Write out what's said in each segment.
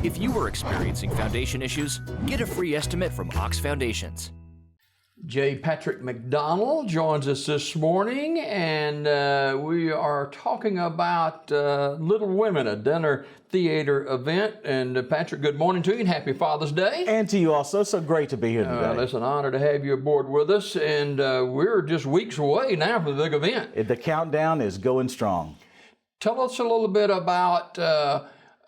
If you are experiencing foundation issues, get a free estimate from Ox Foundations. J. Patrick McDonald joins us this morning, and we are talking about Little Women, a dinner theater event. And Patrick, good morning to you and happy Father's Day. And to you also. So great to be here today. It's an honor to have you aboard with us, and we're just weeks away now from the big event. The countdown is going strong. Tell us a little bit about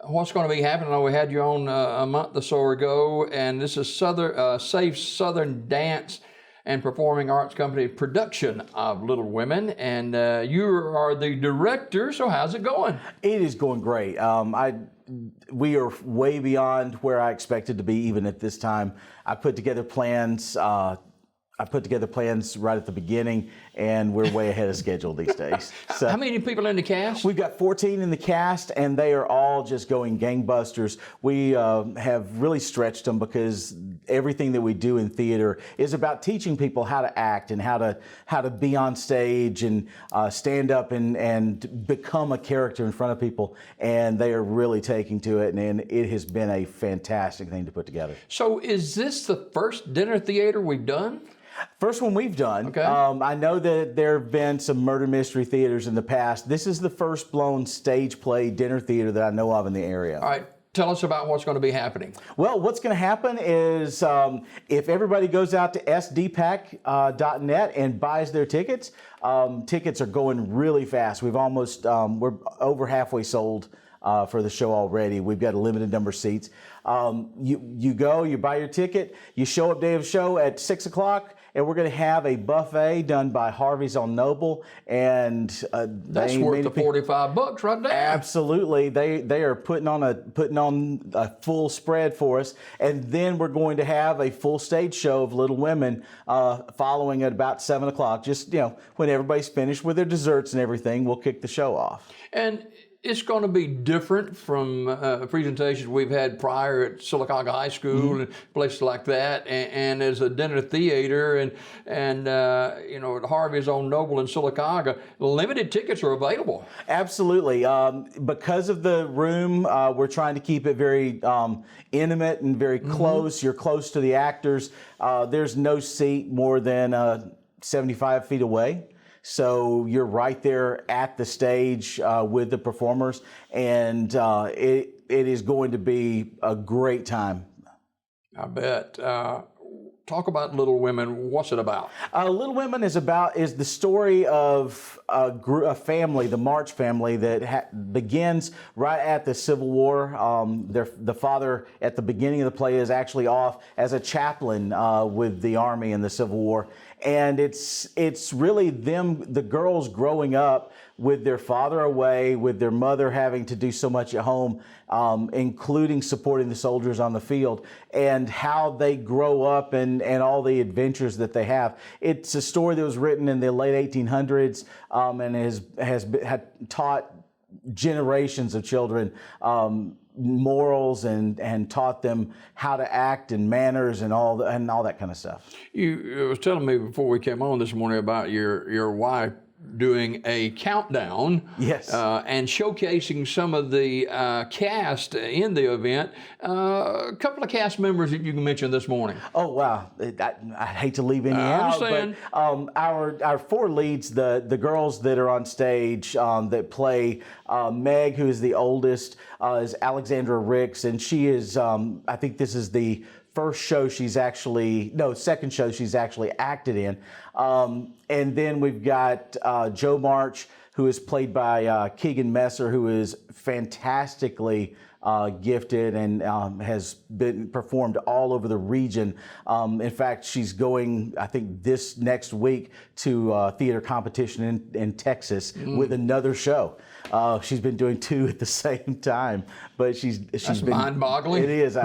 what's going to be happening. I know we had you on a month or so ago, and this is Safe Southern Dance and Performing Arts Company production of Little Women, and you are the director, so how's it going? It is going great. We are way beyond where I expected to be even at this time. I put together plans right at the beginning, and we're way ahead of schedule these days. So, how many people in the cast? We've got 14 in the cast, and they are all just going gangbusters. We have really stretched them because everything that we do in theater is about teaching people how to act and how to be on stage and stand up and become a character in front of people. And they are really taking to it, and it has been a fantastic thing to put together. So is this the first dinner theater we've done? First one we've done. Okay. I know that there have been some murder mystery theaters in the past. This is the first blown stage play dinner theater that I know of in the area. All right. Tell us about what's going to be happening. Well, what's going to happen is if everybody goes out to SDPAC.net and buys their tickets, tickets are going really fast. We're over halfway sold for the show already. We've got a limited number of seats. You go, you buy your ticket, you show up day of show at 6 o'clock, and we're going to have a buffet done by Harvey's on Noble, and that's worth the $45 right there. Absolutely, they are putting on a full spread for us, and then we're going to have a full stage show of Little Women following at about 7 o'clock. Just when everybody's finished with their desserts and everything, we'll kick the show off. And it's going to be different from presentations we've had prior at Sylacauga High School and places like that. And as a dinner theater and at Harvey's on Noble in Sylacauga, limited tickets are available. Absolutely. Because of the room, we're trying to keep it very intimate and very close. You're close to the actors. There's no seat more than 75 feet away. So you're right there at the stage with the performers, and it is going to be a great time. I bet. Talk about Little Women. What's it about? Little Women is the story of a family, the March family, that begins right at the Civil War. The father at the beginning of the play is actually off as a chaplain with the Army in the Civil War. And it's really the girls growing up with their father away, with their mother having to do so much at home, including supporting the soldiers on the field, and how they grow up and all the adventures that they have. It's a story that was written in the late 1800s and had taught generations of children morals and taught them how to act and manners and all that kind of stuff. You was telling me before we came on this morning about your wife doing a countdown, yes, and showcasing some of the cast in the event. A couple of cast members that you can mention this morning. Oh wow, I hate to leave any out, but our four leads, the girls that are on stage that play Meg, who is the oldest, is Alexandra Ricks, and she is I think this is the second show she's actually acted in. And then we've got Joe March, who is played by Keegan Messer, who is fantastically gifted and has been performed all over the region. In fact, she's going, I think, this next week to a theater competition in Texas with another show. She's been doing two at the same time, but she's been mind-boggling. It is.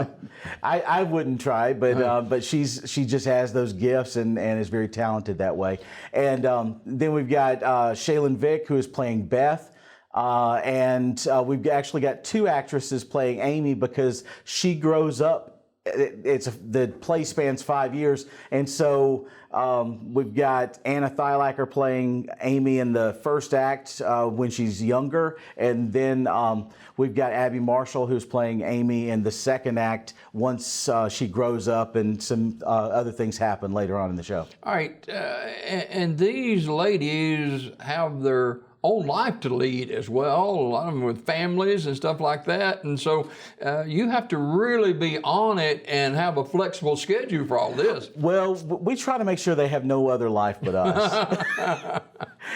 I wouldn't try, but she just has those gifts and is very talented that way. And then we've got Shaylin Vick, who is playing Beth. And we've actually got two actresses playing Amy because she grows up the play spans 5 years, and so we've got Anna Thylacker playing Amy in the first act when she's younger, and then we've got Abby Marshall who's playing Amy in the second act once she grows up, and some other things happen later on in the show. All right, and these ladies have their own life to lead as well, a lot of them with families and stuff like that, and so you have to really be on it and have a flexible schedule for all this. Well, we try to make sure they have no other life but us.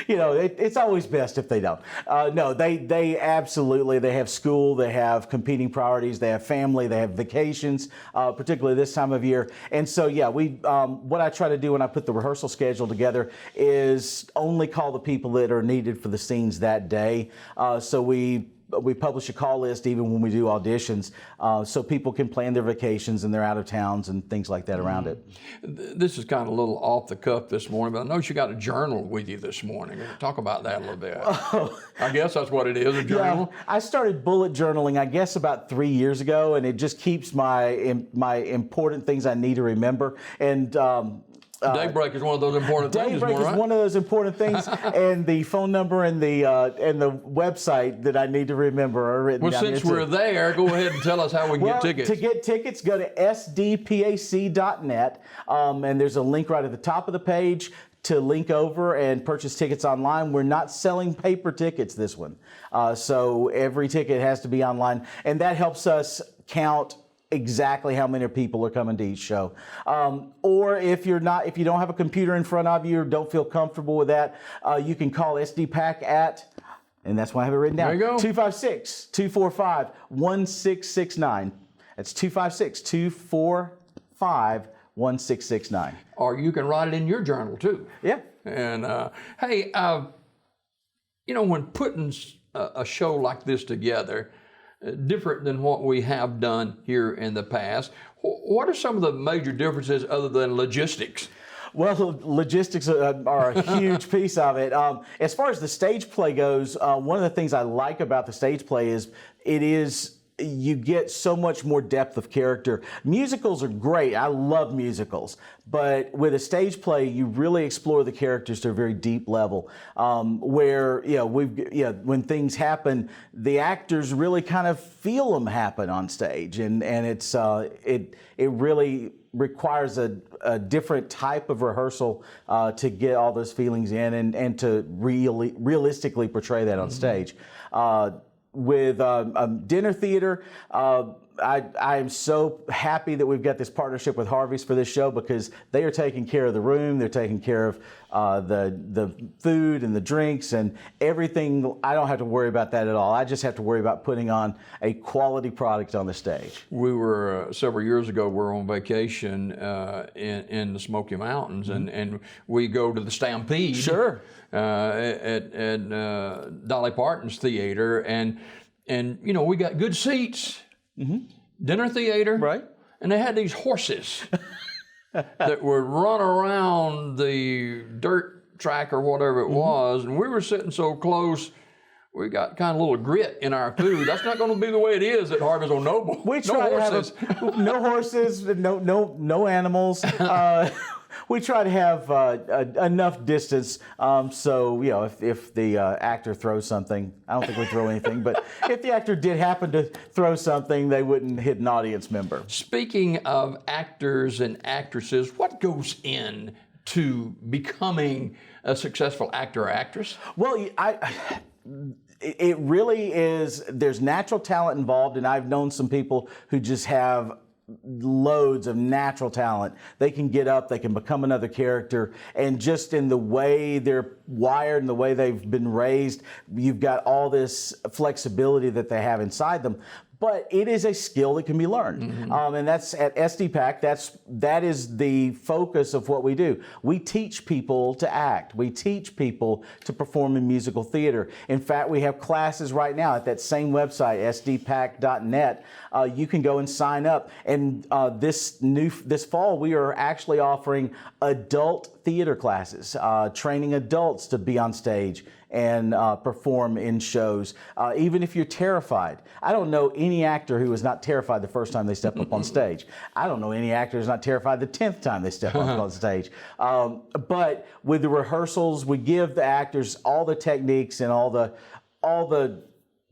You know, it's always best if they don't. No, they absolutely, they have school, they have competing priorities, they have family, they have vacations, particularly this time of year. And so, yeah, what I try to do when I put the rehearsal schedule together is only call the people that are needed for the scenes that day. So we publish a call list even when we do auditions, so people can plan their vacations and their out of towns and things like that around it. This is kind of a little off the cuff this morning, but I noticed you got a journal with you this morning. Talk about that a little bit. I guess that's what it is, a journal. Yeah, I started bullet journaling, I guess, about 3 years ago, and it just keeps my important things I need to remember. And Daybreak is one of those important things. Daybreak is one of those important things, and the phone number and the website that I need to remember are written down. Well, since we're there, go ahead and tell us how we can get tickets. To get tickets, go to SDPAC.net, and there's a link right at the top of the page to link over and purchase tickets online. We're not selling paper tickets this one, so every ticket has to be online, and that helps us count exactly how many people are coming to each show. Or if you don't have a computer in front of you or don't feel comfortable with that, you can call SDPAC at, and that's why I have it written down, 256-245-1669. That's 256-245-1669. Or you can write it in your journal too. Yeah. And hey, you know, when putting a show like this together, different than what we have done here in the past, what are some of the major differences other than logistics? Well, logistics are a huge piece of it. As far as the stage play goes, one of the things I like about the stage play is you get so much more depth of character. Musicals are great. I love musicals. But with a stage play, you really explore the characters to a very deep level, where when things happen, the actors really kind of feel them happen on stage, and it really requires a different type of rehearsal to get all those feelings in and to realistically portray that on stage. With dinner theater, I am so happy that we've got this partnership with Harvey's for this show, because they are taking care of the room, they're taking care of the food and the drinks and everything. I don't have to worry about that at all. I just have to worry about putting on a quality product on the stage. We were, several years ago, we were on vacation in the Smoky Mountains, and we go to the Stampede. Sure. At Dolly Parton's theater, and you know, we got good seats, dinner theater, right? And they had these horses that would run around the dirt track or whatever it was, and we were sitting so close, we got kind of a little grit in our food. That's not going to be the way it is at Harvey's on Noble. We try to have no horses, no animals. We try to have enough distance, so you know, if the actor throws something, I don't think we throw anything, but if the actor did happen to throw something, they wouldn't hit an audience member. Speaking of actors and actresses, what goes into becoming a successful actor or actress? Well, it really is. There's natural talent involved, and I've known some people who just have loads of natural talent. They can get up, they can become another character, and just in the way they're wired and the way they've been raised, you've got all this flexibility that they have inside them. But it is a skill that can be learned, and that's at SDPAC. That is the focus of what we do. We teach people to act. We teach people to perform in musical theater. In fact, we have classes right now at that same website, SDPAC.net. You can go and sign up. And this fall, we are actually offering adult theater classes, training adults to be on stage and perform in shows. Even if you're terrified. I don't know any actor who is not terrified the first time they step up on stage. I don't know any actor who's not terrified the 10th time they step up on stage. But with the rehearsals, we give the actors all the techniques and all the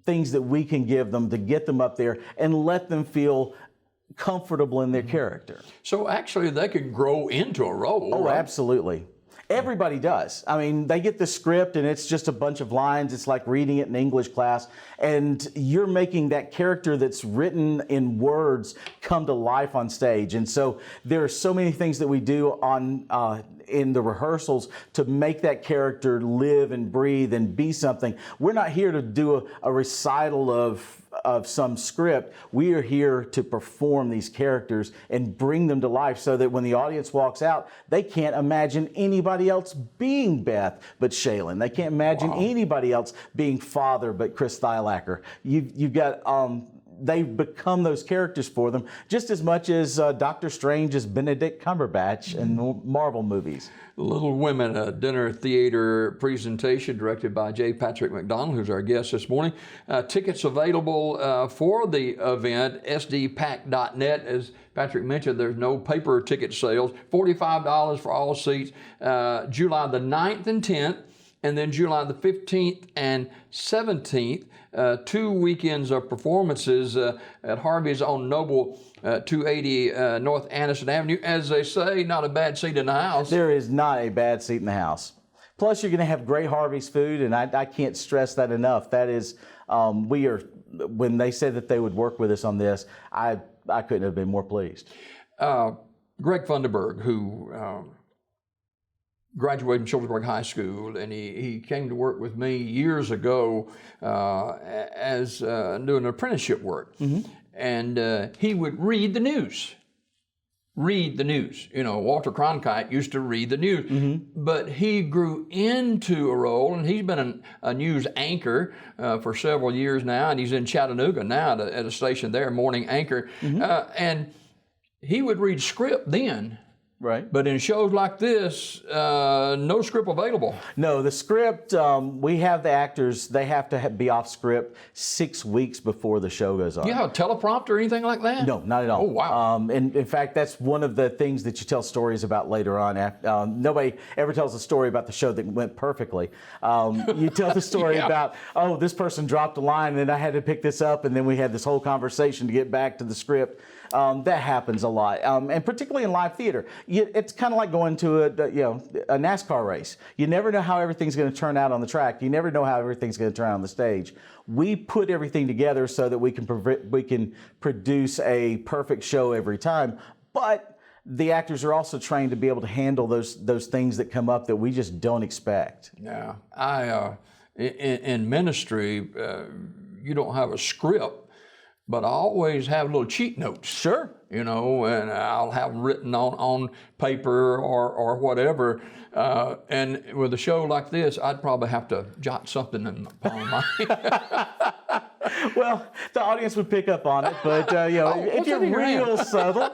things that we can give them to get them up there and let them feel comfortable in their character. So actually they could grow into a role. Oh, right? Absolutely. Everybody does. I mean, they get the script and it's just a bunch of lines. It's like reading it in English class. And you're making that character that's written in words come to life on stage. And so there are so many things that we do in the rehearsals to make that character live and breathe and be something. We're not here to do a recital of some script. We are here to perform these characters and bring them to life so that when the audience walks out, they can't imagine anybody else being Beth but Shaylin. They can't imagine anybody else being Father but Chris Thylacker. You've got they become those characters for them just as much as Doctor Strange is Benedict Cumberbatch in Marvel movies. Little Women, a dinner theater presentation directed by J. Patrick McDonald, who's our guest this morning. Tickets available for the event, SDPAC.net. As Patrick mentioned, there's no paper ticket sales. $45 for all seats, July the 9th and 10th, and then July the 15th and 17th. 2 weekends of performances at Harvey's on Noble, 280 North Anderson Avenue. As they say, not a bad seat in the house. There is not a bad seat in the house. Plus, you're going to have great Harvey's food, and I can't stress that enough. That is, when they said that they would work with us on this, I couldn't have been more pleased. Greg Funderburg, who graduated from Childersburg High School, and he came to work with me years ago as doing apprenticeship work. And he would read the news. You know, Walter Cronkite used to read the news. But he grew into a role, and he's been a news anchor for several years now, and he's in Chattanooga now at a station there, morning anchor. And he would read script then. Right. But in shows like this, no script available. No, the script, we have the actors, they have to be off script 6 weeks before the show goes on. Do you have a teleprompter or anything like that? No, not at all. Oh, wow. And in fact, that's one of the things that you tell stories about later on. Nobody ever tells a story about the show that went perfectly. You tell the story about, oh, this person dropped a line and I had to pick this up, and then we had this whole conversation to get back to the script. That happens a lot, and particularly in live theater. It's kind of like going to a NASCAR race. You never know how everything's going to turn out on the track. You never know how everything's going to turn out on the stage. We put everything together so that we can produce a perfect show every time. But the actors are also trained to be able to handle those things that come up that we just don't expect. Yeah, in ministry, you don't have a script. But I always have little cheat notes. Sure. You know, and I'll have them written on paper or whatever. And with a show like this, I'd probably have to jot something upon my... Well, the audience would pick up on it, but if you're real subtle.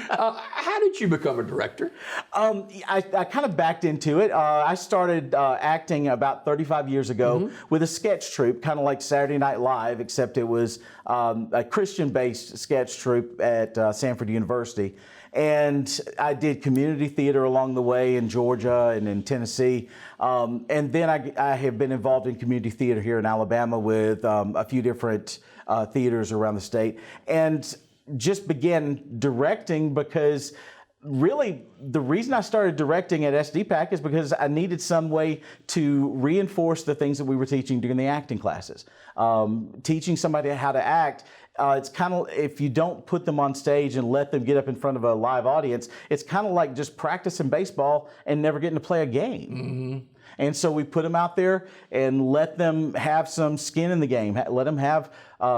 How did you become a director? I kind of backed into it. I started acting about 35 years ago with a sketch troupe, kind of like Saturday Night Live, except it was a Christian-based sketch troupe at Samford University. And I did community theater along the way in Georgia and in Tennessee. And then I have been involved in community theater here in Alabama with a few different theaters around the state. And just began directing because really the reason I started directing at SDPAC is because I needed some way to reinforce the things that we were teaching during the acting classes. Teaching somebody how to act, it's kind of, if you don't put them on stage and let them get up in front of a live audience, it's kind of like just practicing baseball and never getting to play a game. And so we put them out there and let them have some skin in the game, let them have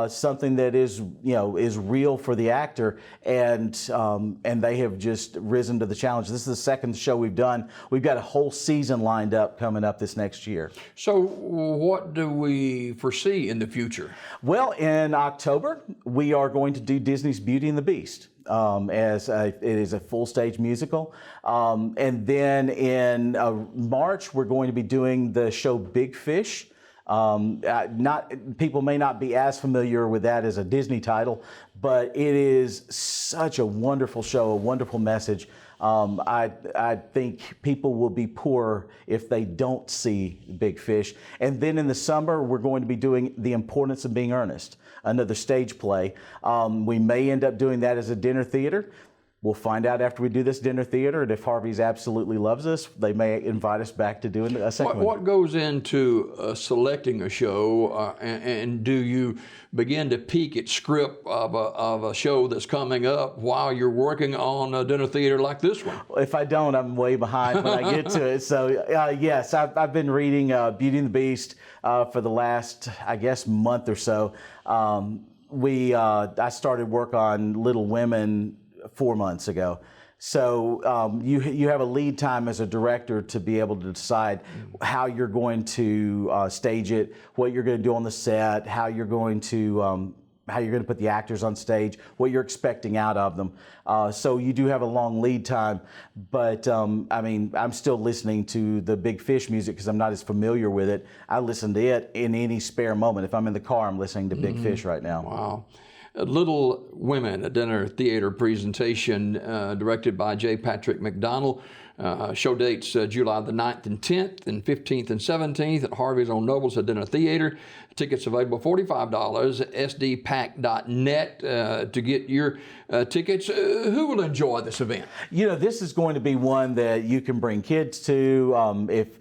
something that is is real for the actor, and they have just risen to the challenge. This is the second show we've done. We've got a whole season lined up coming up this next year. So what do we foresee in the future? Well, in October, we are going to do Disney's Beauty and the Beast. It is a full stage musical. And then in March, we're going to be doing the show Big Fish. People may not be as familiar with that as a Disney title, but it is such a wonderful show, a wonderful message. I think people will be poor if they don't see Big Fish. And then in the summer, we're going to be doing The Importance of Being Earnest, another stage play. We may end up doing that as a dinner theater. We'll find out after we do this dinner theater, and if Harvey's absolutely loves us, they may invite us back to doing a second one. What goes into selecting a show, and do you begin to peek at script of a show that's coming up while you're working on a dinner theater like this one? If I don't, I'm way behind when I get to it. So yes, I've been reading Beauty and the Beast for the last, I guess, month or so. I started work on Little Women 4 months ago. So you have a lead time as a director to be able to decide how you're going to stage it, what you're going to do on the set, how you're going to put the actors on stage, what you're expecting out of them. So you do have a long lead time, but I'm still listening to the Big Fish music because I'm not as familiar with it. I listen to it in any spare moment. If I'm in the car, I'm listening to Big Fish right now. Wow. Little Women, a dinner theater presentation directed by J. Patrick McDonald. Show dates July the 9th and 10th and 15th and 17th at Harvey's on Nobles at Dinner Theater. Tickets available $45, SDPAC.net to get your tickets. Who will enjoy this event? This is going to be one that you can bring kids to. If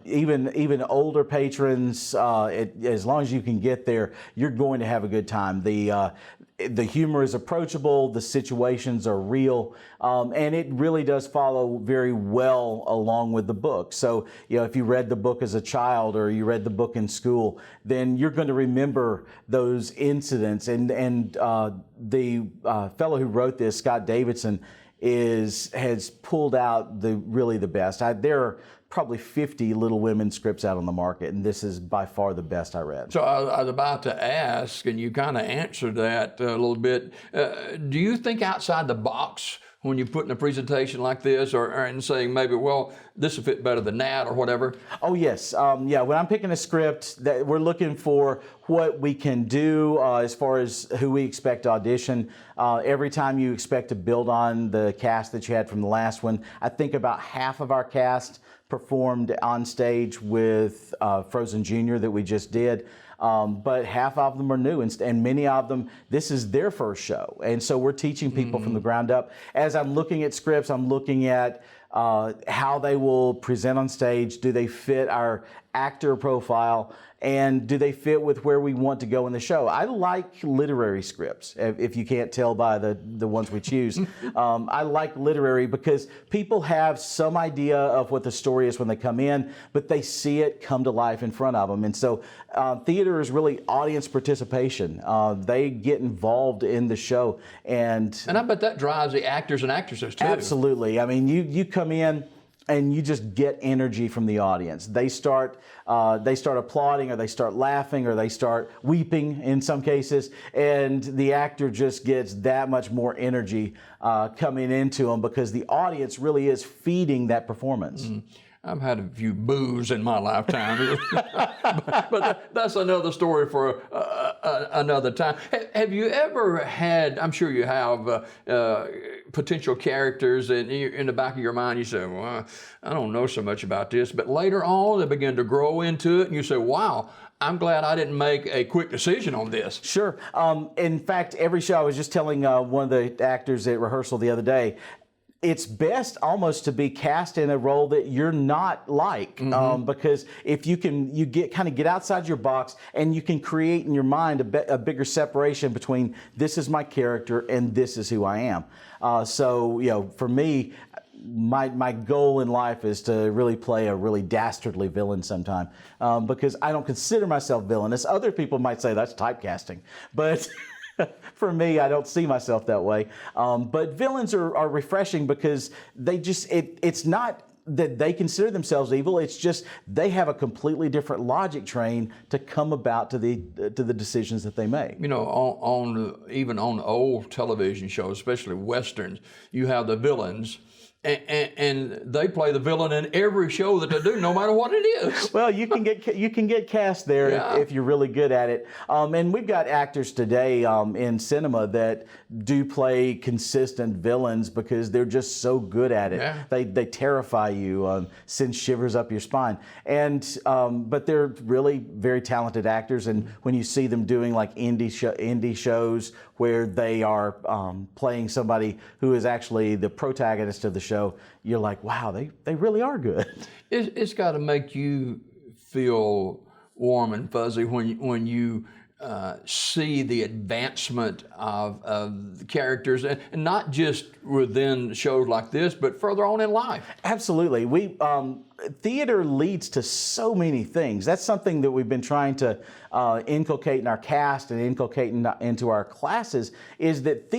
even older patrons, as long as you can get there, you're going to have a good time. The humor is approachable, the situations are real, and it really does follow very well along with the book. So, if you read the book as a child or you read the book in school, then you're going to remember those incidents. And the fellow who wrote this, Scott Davidson, has pulled out the best. There are probably 50 Little Women scripts out on the market, and this is by far the best I read. So I was about to ask, and you kind of answered that a little bit. Do you think outside the box when you put in a presentation like this, and saying maybe, well, this will fit better than that, or whatever? Oh yes, when I'm picking a script, that we're looking for what we can do as far as who we expect to audition. Every time you expect to build on the cast that you had from the last one. I think about half of our cast performed on stage with Frozen Jr. that we just did. But half of them are new, and many of them, this is their first show. And so we're teaching people from the ground up. As I'm looking at scripts, I'm looking at how they will present on stage. Do they fit our actor profile? And do they fit with where we want to go in the show? I like literary scripts, if you can't tell by the ones we choose. I like literary because people have some idea of what the story is when they come in, but they see it come to life in front of them. And so theater is really audience participation. They get involved in the show. And I bet that drives the actors and actresses too. Absolutely. I mean, you come in and you just get energy from the audience. They start applauding, or they start laughing, or they start weeping in some cases, and the actor just gets that much more energy coming into them because the audience really is feeding that performance. I've had a few boos in my lifetime, but that's another story for another time. Have you ever had, I'm sure you have, potential characters in the back of your mind, you say, well, I don't know so much about this, but later on they begin to grow into it and you say, wow, I'm glad I didn't make a quick decision on this. Sure. In fact, every show, I was just telling one of the actors at rehearsal the other day, it's best almost to be cast in a role that you're not like, because if you get outside your box and you can create in your mind a bigger separation between this is my character and this is who I am. So for me, my goal in life is to really play a really dastardly villain sometime, because I don't consider myself villainous. Other people might say that's typecasting, but for me, I don't see myself that way. But villains are refreshing because they just, it's not that they consider themselves evil. It's just they have a completely different logic train to come about to the decisions that they make. You know, even on old television shows, especially westerns, you have the villains, and they play the villain in every show that they do, no matter what it is. Well, you can get cast there if you're really good at it. And we've got actors today in cinema that do play consistent villains because they're just so good at it. Yeah. They terrify you, send shivers up your spine. And but they're really very talented actors. And when you see them doing like indie shows where they are playing somebody who is actually the protagonist of the show, you're like, wow, they really are good. It's got to make you feel warm and fuzzy when you see the advancement of the characters, and not just within shows like this, but further on in life. Absolutely. Theater leads to so many things. That's something that we've been trying to inculcate in our cast and inculcate into our classes, is that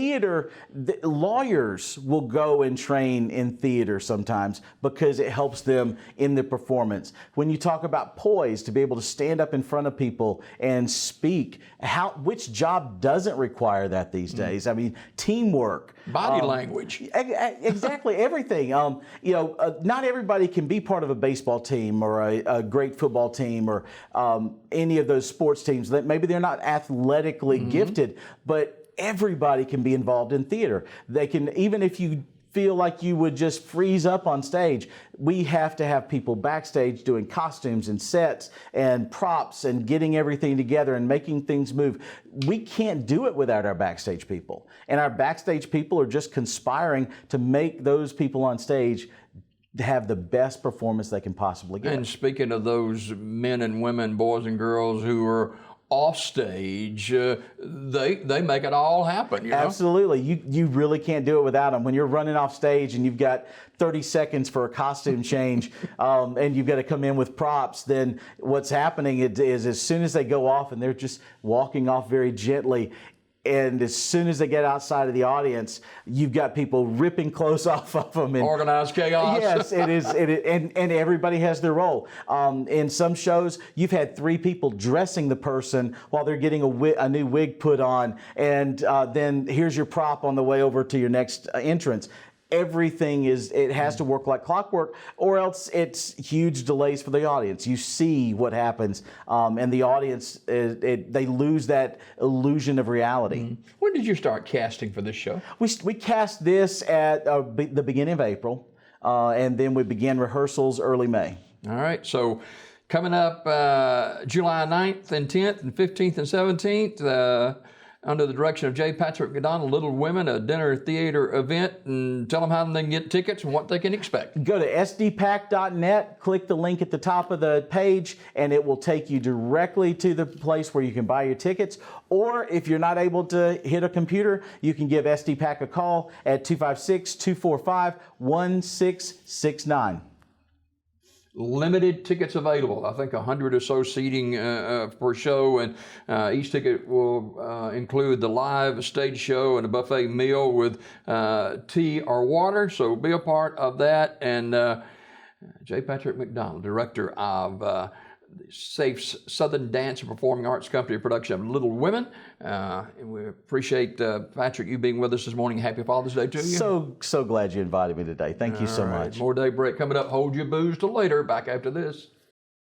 lawyers will go and train in theater sometimes because it helps them in the performance. When you talk about poise, to be able to stand up in front of people and speak, which job doesn't require that these days? I mean, teamwork. Body language. Exactly, everything. Not everybody can be part of a baseball team or a great football team or any of those sports teams. That maybe they're not athletically gifted, but everybody can be involved in theater. They can, even if you feel like you would just freeze up on stage, we have to have people backstage doing costumes and sets and props and getting everything together and making things move. We can't do it without our backstage people. And our backstage people are just conspiring to make those people on stage have the best performance they can possibly get. And speaking of those men and women, boys and girls who are off stage, they make it all happen. You know? Absolutely. You really can't do it without them. When you're running off stage and you've got 30 seconds for a costume change and you've got to come in with props, then what's happening is as soon as they go off and they're just walking off very gently, and as soon as they get outside of the audience, you've got people ripping clothes off of them. And organized chaos. Yes, it is. And everybody has their role. In some shows, you've had 3 people dressing the person while they're getting a new wig put on, and then here's your prop on the way over to your next entrance. Everything has to work like clockwork, or else it's huge delays for the audience. You see what happens, and the audience, they lose that illusion of reality. When did you start casting for this show? We cast this at the beginning of April, and then we began rehearsals early May. All right, so coming up July 9th and 10th and 15th and 17th, under the direction of J. Patrick McDonald, Little Women, a dinner theater event, and tell them how they can get tickets and what they can expect. Go to SDPAC.net, click the link at the top of the page, and it will take you directly to the place where you can buy your tickets. Or if you're not able to hit a computer, you can give SDPAC a call at 256-245-1669. Limited tickets available. I think 100 or so seating per show, and each ticket will include the live stage show and a buffet meal with tea or water. So be a part of that. And J. Patrick McDonald, director of the Safe Southern Dance and Performing Arts Company production of Little Women. And we appreciate, Patrick, you being with us this morning. Happy Father's Day to you. So glad you invited me today. Thank you so much. More Daybreak coming up. Hold your booze till later. Back after this.